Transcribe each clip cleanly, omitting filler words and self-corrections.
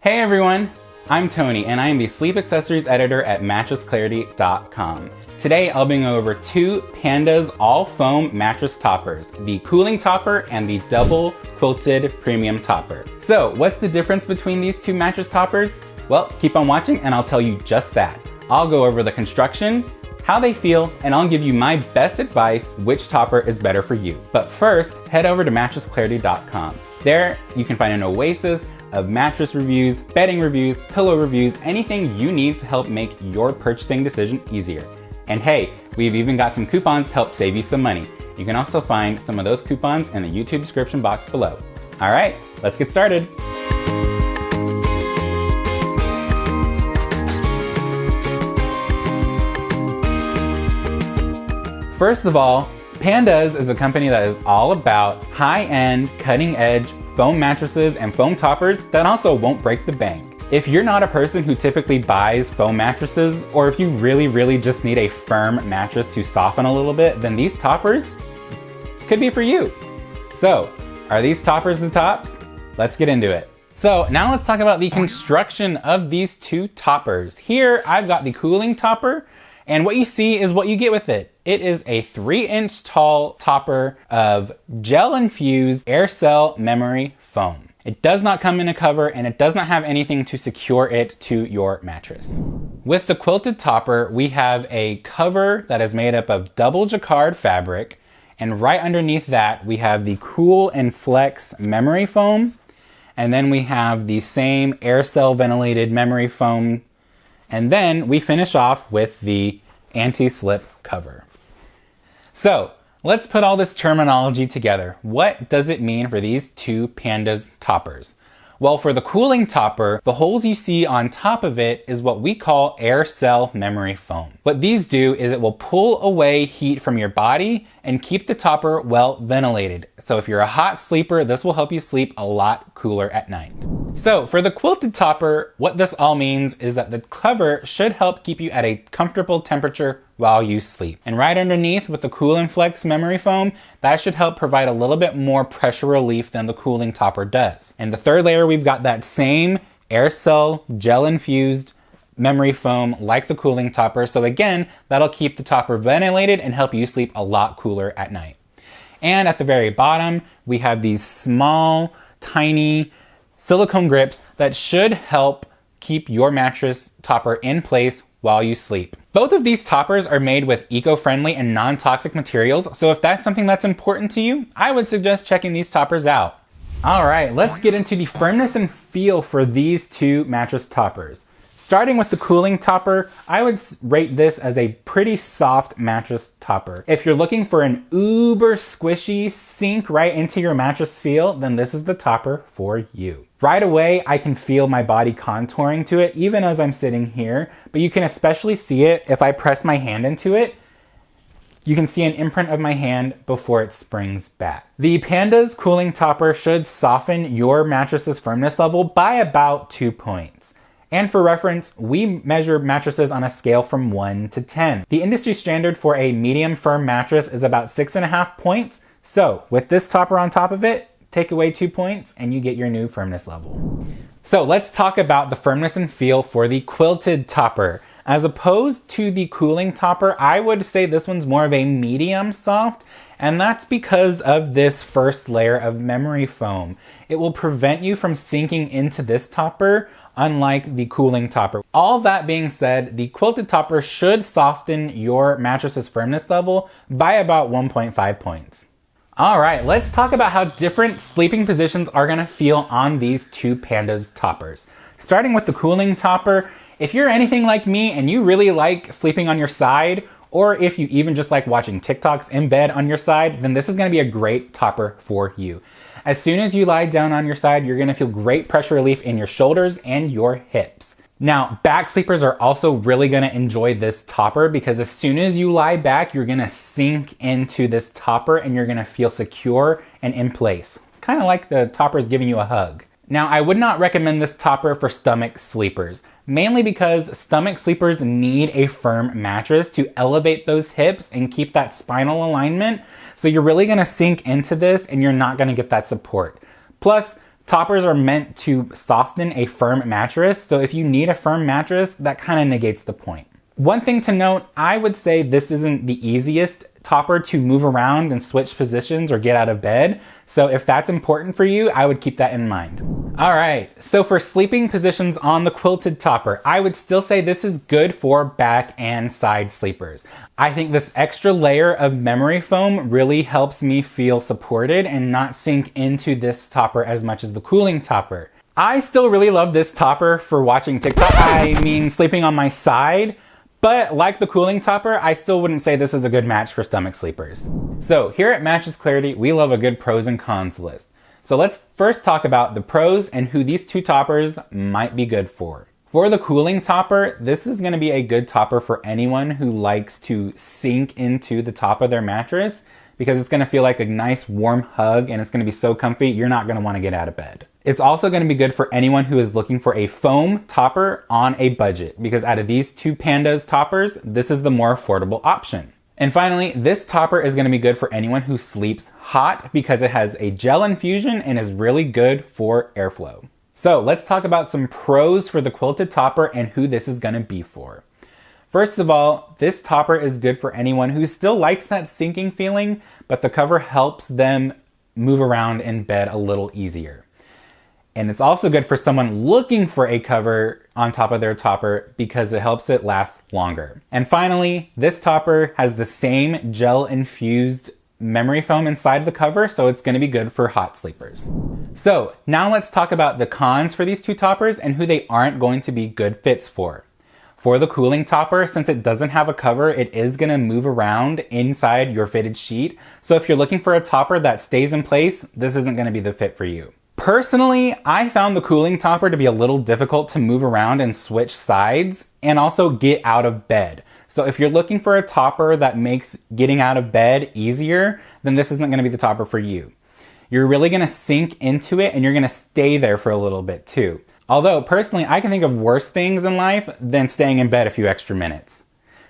Hey everyone, I'm Tony and I am the sleep accessories editor at mattressclarity.com. Today I'll bring over two Pandas all foam mattress toppers, the cooling topper and the double quilted premium topper. So what's the difference between these two mattress toppers? Well, keep on watching and I'll tell you just that. I'll go over the construction, how they feel, and I'll give you my best advice which topper is better for you. But first, head over to mattressclarity.com. There you can find an oasis of mattress reviews, bedding reviews, pillow reviews, anything you need to help make your purchasing decision easier. And hey, we've even got some coupons to help save you some money. You can also find some of those coupons in the YouTube description box below. All right, let's get started. First of all, Pandas is a company that is all about high-end, cutting-edge foam mattresses and foam toppers that also won't break the bank. If you're not a person who typically buys foam mattresses, or if you really just need a firm mattress to soften a little bit, then these toppers could be for you. So, are these toppers the tops? Let's get into it. So now let's talk about the construction of these two toppers. Here I've got the cooling topper, and what you see is what you get with it. It is a 3-inch tall topper of gel-infused AirCell memory foam. It does not come in a cover and it does not have anything to secure it to your mattress. With the quilted topper, we have a cover that is made up of double jacquard fabric, and right underneath that we have the Cool and Flex memory foam, and then we have the same AirCell ventilated memory foam, and then we finish off with the anti-slip cover. So let's put all this terminology together. What does it mean for these two Pandas toppers? Well, for the cooling topper, the holes you see on top of it is what we call AirCell memory foam. What these do is it will pull away heat from your body and keep the topper well ventilated. So if you're a hot sleeper, this will help you sleep a lot cooler at night. So for the quilted topper, what this all means is that the cover should help keep you at a comfortable temperature while you sleep. And right underneath with the Cool and Flex memory foam, that should help provide a little bit more pressure relief than the cooling topper does. And the third layer, we've got that same AirCell gel-infused memory foam like the cooling topper. So again, that'll keep the topper ventilated and help you sleep a lot cooler at night. And at the very bottom, we have these small, tiny silicone grips that should help keep your mattress topper in place while you sleep. Both of these toppers are made with eco-friendly and non-toxic materials, so if that's something that's important to you, I would suggest checking these toppers out. All right, let's get into the firmness and feel for these two mattress toppers. Starting with the cooling topper, I would rate this as a pretty soft mattress topper. If you're looking for an uber squishy, sink right into your mattress feel, then this is the topper for you. Right away, I can feel my body contouring to it, even as I'm sitting here, but you can especially see it if I press my hand into it. You can see an imprint of my hand before it springs back. The Pandas cooling topper should soften your mattress's firmness level by about 2 points. And for reference, we measure mattresses on a scale from 1 to 10. The industry standard for a medium firm mattress is about 6.5 points. So with this topper on top of it, take away 2 points and you get your new firmness level. So let's talk about the firmness and feel for the quilted topper. As opposed to the cooling topper, I would say this one's more of a medium soft, and that's because of this first layer of memory foam. It will prevent you from sinking into this topper, unlike the cooling topper. All that being said, the quilted topper should soften your mattress's firmness level by about 1.5 points. All right, let's talk about how different sleeping positions are gonna feel on these two Pandas toppers. Starting with the cooling topper, if you're anything like me and you really like sleeping on your side, or if you even just like watching TikToks in bed on your side, then this is gonna be a great topper for you. As soon as you lie down on your side, you're gonna feel great pressure relief in your shoulders and your hips. Now, back sleepers are also really gonna enjoy this topper because as soon as you lie back, you're gonna sink into this topper and you're gonna feel secure and in place. Kind of like the topper is giving you a hug. Now, I would not recommend this topper for stomach sleepers, mainly because stomach sleepers need a firm mattress to elevate those hips and keep that spinal alignment. So you're really gonna sink into this and you're not gonna get that support. Plus, Toppers are meant to soften a firm mattress, so if you need a firm mattress, that kind of negates the point. One thing to note, I would say this isn't the easiest topper to move around and switch positions or get out of bed. So if that's important for you, I would keep that in mind. All right, so for sleeping positions on the quilted topper, I would still say this is good for back and side sleepers. I think this extra layer of memory foam really helps me feel supported and not sink into this topper as much as the cooling topper. I still really love this topper for watching TikTok. I mean, sleeping on my side. But like the cooling topper, I still wouldn't say this is a good match for stomach sleepers. So here at Mattress Clarity, we love a good pros and cons list. So let's first talk about the pros and who these two toppers might be good for. For the cooling topper, this is going to be a good topper for anyone who likes to sink into the top of their mattress because it's going to feel like a nice warm hug and it's going to be so comfy, you're not going to want to get out of bed. It's also going to be good for anyone who is looking for a foam topper on a budget because out of these two Pandas toppers, this is the more affordable option. And finally, this topper is going to be good for anyone who sleeps hot because it has a gel infusion and is really good for airflow. So let's talk about some pros for the quilted topper and who this is going to be for. First of all, this topper is good for anyone who still likes that sinking feeling, but the cover helps them move around in bed a little easier. And it's also good for someone looking for a cover on top of their topper because it helps it last longer. And finally, this topper has the same gel infused memory foam inside the cover, so it's going to be good for hot sleepers. So now let's talk about the cons for these two toppers and who they aren't going to be good fits for. For the cooling topper, since it doesn't have a cover, it is going to move around inside your fitted sheet. So if you're looking for a topper that stays in place, this isn't going to be the fit for you. Personally, I found the cooling topper to be a little difficult to move around and switch sides and also get out of bed. So if you're looking for a topper that makes getting out of bed easier, then this isn't going to be the topper for you. You're really going to sink into it and you're going to stay there for a little bit too. Although personally, I can think of worse things in life than staying in bed a few extra minutes.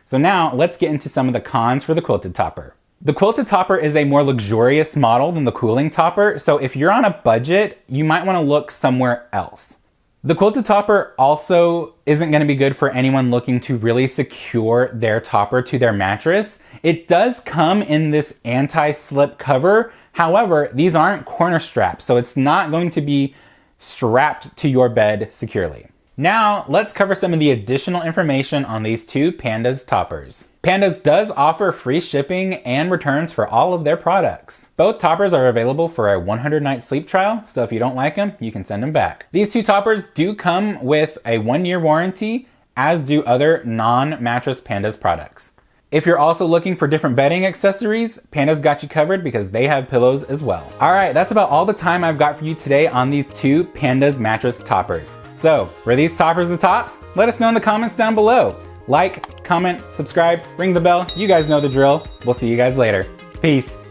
So now let's get into some of the cons for the quilted topper. The quilted topper is a more luxurious model than the cooling topper, so if you're on a budget, you might want to look somewhere else. The quilted topper also isn't going to be good for anyone looking to really secure their topper to their mattress. It does come in this anti-slip cover. However, these aren't corner straps, so it's not going to be strapped to your bed securely. Now, let's cover some of the additional information on these two Pandas toppers. Pandas does offer free shipping and returns for all of their products. Both toppers are available for a 100-night sleep trial, so if you don't like them, you can send them back. These two toppers do come with a 1-year warranty, as do other non-Mattress Pandas products. If you're also looking for different bedding accessories, Pandas got you covered because they have pillows as well. All right, that's about all the time I've got for you today on these two Pandas mattress toppers. So, were these toppers the tops? Let us know in the comments down below. Like, comment, subscribe, ring the bell. You guys know the drill. We'll see you guys later. Peace.